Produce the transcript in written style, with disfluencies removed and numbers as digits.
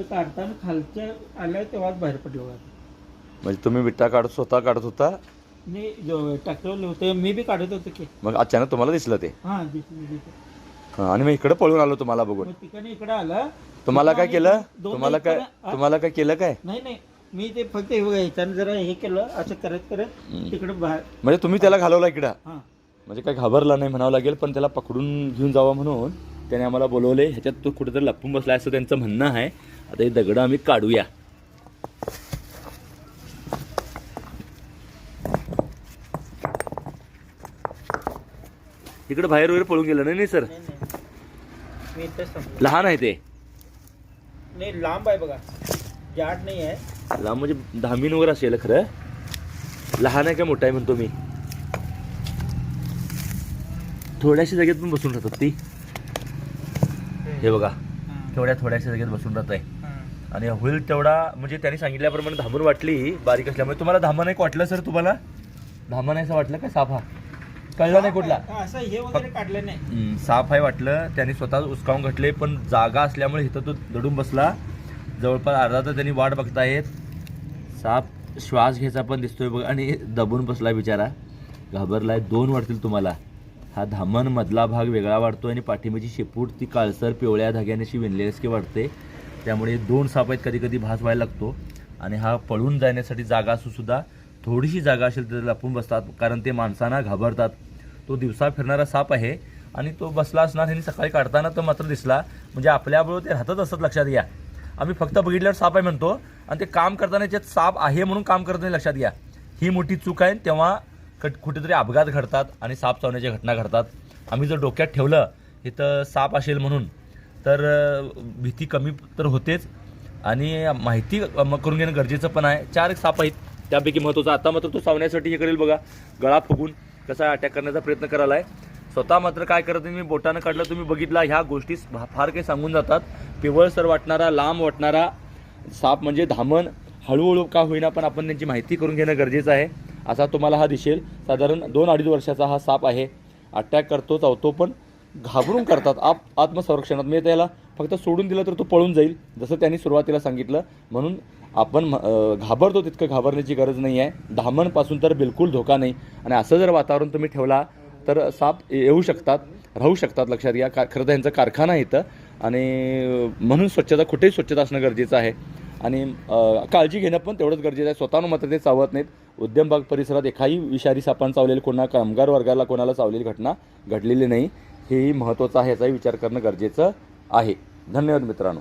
तर काढताना खालचं आलं तेव्हाच बाहेर पडलो बघा. म्हणजे तुम्ही विटा स्वतः काढत होता, मी जो ट्रॅक्टरला होतं मी बी काढत होतो की. मग अचानक तुम्हाला दिसलं ते. हां दिसलं. हां, आणि मग इकडे पळून आलो तुम्हाला बघून. मग तिकडे इकडे आला. तुम्हाला काय केलं? दोनदा तुम्हाला काय केलं काय? नाही मी ते फक्त हे बघा ह्याच्यानं जरा हे केलं असं करत तिकडे बाहेर. म्हणजे तुम्ही त्याला घालवला इकडं, हां म्हणजे काय घाबरला नाही म्हणावं लागेल, पण त्याला पकडून घेऊन जावं म्हणून त्याने आम्हाला बोलवले. ह्याच्यात तो कुठेतरी लपून बसला असं त्यांचं म्हणणं आहे. आता हे दगडं आम्ही काढूया. इकडे बाहेर वगैरे पळून गेलं नाही सर? मी इथेच थांबलो. लहान आहे ते? नाही लांब आहे बघा, जाड नाही आहे. लांब म्हणजे 10 मीन वगैरे असेल खरं. लहान आहे का मोठा आहे म्हणतो मी. थोड्याशा जागेत पण बसून राहतात ती. हे बघा थोड्याशा जागेत बसून राहत आहे. आणि होईल तेवढा म्हणजे त्यांनी सांगितल्याप्रमाणे धामण वाटली बारीक असल्यामुळे. तुम्हाला धामण एक वाटलं सर? तुम्हाला धामण आहे असं वाटलं का? साप हा कळला नाही कुठला? असं हे वगैरे काढलं नाही. साप आहे वाटलं. त्यांनी स्वतः उचकावून घटले, पण जागा असल्यामुळे इथं तो दडून बसला. जवळपास अर्धा तास त्यांनी वाट बघतायत. साप श्वास घ्यायचा पण दिसतोय बघ, आणि दबून बसला बिचारा, घाबरलाय. 2 वाटतील तुम्हाला. हा धामण मधला भाग वेगळा वाटतो आणि पाठीमागची शेपूट ती काळसर पिवळ्या धाग्यानेशी विणलेली वाटते. त्यामुळे 2 साप आहेत, कधी कधी भास व्हायला लागतो. आणि हा पळून जाण्यासाठी जागा असून सुद्धा थोडीशी जागा असेल तर लपून बसतात, कारण ते माणसांना घाबरतात. तो दिवसा फिरणारा साप आहे आणि तो बसला असणार. ह्यांनी सकाळी काढताना तर मात्र दिसला. म्हणजे आपल्याबरोबर ते राहतच असत, लक्षात घ्या. आम्ही फक्त बघितल्यावर साप आहे म्हणतो आणि ते काम करताना त्यात साप आहे म्हणून काम करत नाही, लक्षात घ्या. ही मोठी चूक आहे. तेव्हा कुठेतरी अपघात घडतात आणि साप चावण्याच्या घटना घडतात. आम्ही जर डोक्यात ठेवलं इथं साप असेल म्हणून, तर भीती कमी तर होतेच आणि माहिती करून घेणं गरजेचं पण आहे. 4 साप आहेत त्यापैकी महत्त्वाचा. आता मात्र तो चावण्यासाठी हे करेल बघा, गळा फुगून कसा अटॅक करण्याचा प्रयत्न करायला आहे. स्वतः मात्र काय करत मी बोटानं काढलं, तुम्ही बघितला. ह्या गोष्टी फार काही सांगून जातात. पिवळसर वाटणारा, लांब वाटणारा साप म्हणजे धामण. हळूहळू का होईना पण आपण त्यांची माहिती करून घेणं गरजेचं आहे. असा तुम्हाला हा दिसेल. साधारण 2-2.5 वर्षाचा हा साप आहे. अटॅक करतो, चावतो, पण घाबरून करतात आत्मसंरक्षणात. मी त्याला फक्त सोडून दिलं तर तो पळून जाईल, जसं त्यांनी सुरुवातीला सांगितलं. म्हणून आपण घाबरतो तितकं घाबरण्याची गरज नाही आहे. धामणपासून तर बिलकुल धोका नाही. आणि असं जर वातावरण तुम्ही ठेवला तर साप येऊ शकतात, राहू शकतात, लक्षात घ्या. खरं तर यांचा कारखाना येतं आणि म्हणून स्वच्छता, कुठेही स्वच्छता असणं गरजेचं आहे. आणि काळजी घेणं पण तेवढंच गरजेचं आहे. स्वतःहून मात्र ते चावत नाहीत. उद्यमबाग परिसरात एकाही विषारी सापान चावलेले, कोणा कामगार वर्गाला कोणाला चावलेली घटना घडलेली नाही. हेही महत्त्वाचं आहे. याचाही विचार करणं गरजेचं आहे. धन्यवाद मित्रांनो.